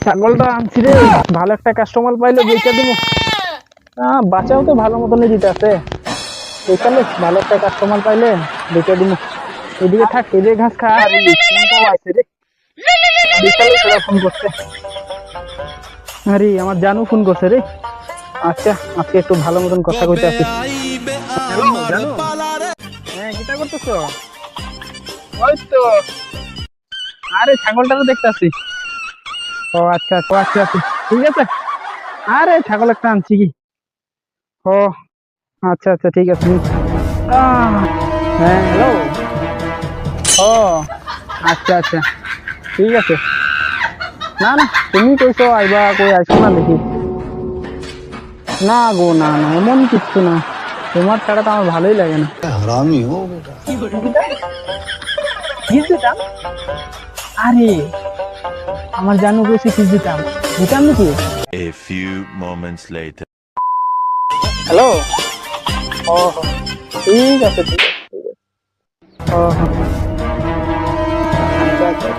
ছাগলটা আনছি রে, ভালো একটা কাস্টমার পাইলে বেচে দেবো। বাঁচাও তো ভালো মতনই দিতে আছে, বেচালে ভালো একটা কাস্টমার পাইলে বেচে দেবো। এদিকে থাক, এদিকে ঘাস খা। আর এই ফোনটাও আছে রে, বিকালে সেটা ফোন করছে। আরে আমার জানু ফোন করছে রে। আচ্ছা, আজকে একটু ভালো মতন কথা কইতে আসি। হ্যালো জানু, হ্যাঁ কিটা করতেছো? ওই তো, আরে ছাগলটারও দেখতে আসি। ও আচ্ছা আচ্ছা আচ্ছা আচ্ছা, ঠিক আছে। আরে ছাগল একটা আনছি কি। ও আচ্ছা আচ্ছা ঠিক আছে। হ্যাঁ হ্যালো। ও আচ্ছা আচ্ছা ঠিক আছে। না না, তুমি কইছো আইবা, কই আইসো না দেখি। না গো, না না, এমন কিচ্ছু না। তোমার ছাড়া তো আমার ভালোই লাগে না। हरामी हो बेटा। কিস দিতাম? আরে আমার জানু কইছে কিস দিতাম, দিতাম নাকি? A few moments later. Hello. ও ঠিক আছে ঠিক আছে ঠিক আছে। ও আচ্ছা আচ্ছা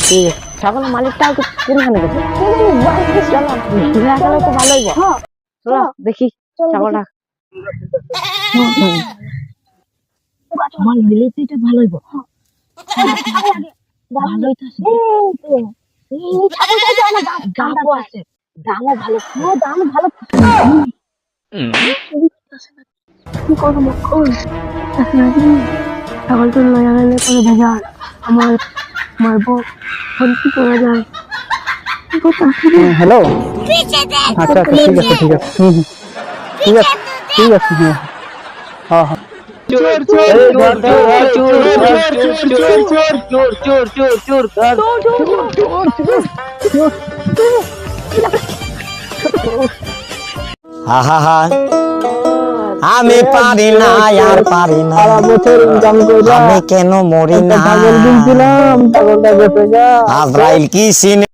ঠিক আছে। ছাগলের মালিকটা কোনখানে গেছে? চলো ঘুরে গেলে তো ভালোই গো। চলো দেখি ছাগলটা। আমার নইলে তো এটা ভালোই গো। ভালোই তো আছে। দামও আছে, দামও ভালো, দাম ভালো। কি করবো ছাগল তো নয়া গেলে করে ভেজাল, আমার মারবো, কি করা যায়? হ্যালো। আচ্ছা আচ্ছা ঠিক আছে ঠিক আছে। ঠিক আছে ঠিক আছে। হ্যাঁ হ্যাঁ হ্যাঁ। চোর চোর চোর চোর চোর চোর চোর চোর চোর আমি পারি না, আর পারি না। সারা বছর ইনকাম করে আমি কেন মরি না? ছাগল কিনছিলাম, ছাগলটা বেঁচে যা। আজরাইল কি সিনে